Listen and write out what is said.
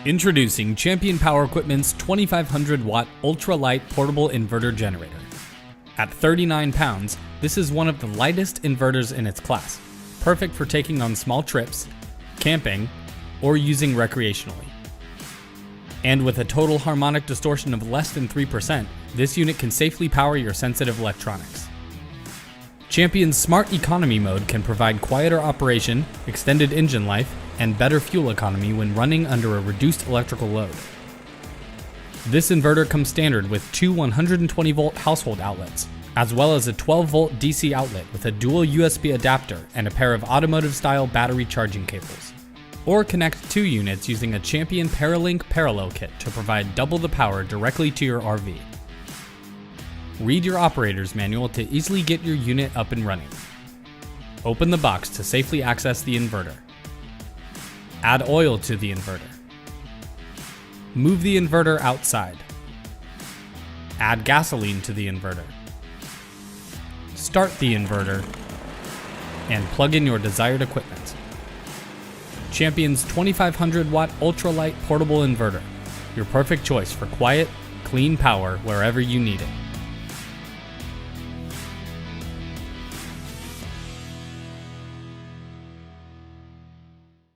Introducing Champion Power Equipment's 2500 watt ultra-light portable inverter generator. At 39 pounds, this is one of the lightest inverters in its class, perfect for taking on small trips, camping, or using recreationally. And with a total harmonic distortion of less than 3%, this unit can safely power your sensitive electronics. Champion's Smart Economy mode can provide quieter operation, extended engine life, and better fuel economy when running under a reduced electrical load. This inverter comes standard with two 120-volt household outlets, as well as a 12-volt DC outlet with a dual USB adapter and a pair of automotive-style battery charging cables. Or connect two units using a Champion Paralink parallel kit to provide double the power directly to your RV. Read your operator's manual to easily get your unit up and running. Open the box to safely access the inverter. Add oil to the inverter. Move the inverter outside. Add gasoline to the inverter. Start the inverter and plug in your desired equipment. Champion's 2500 watt ultralight portable inverter, your perfect choice for quiet, clean power wherever you need it.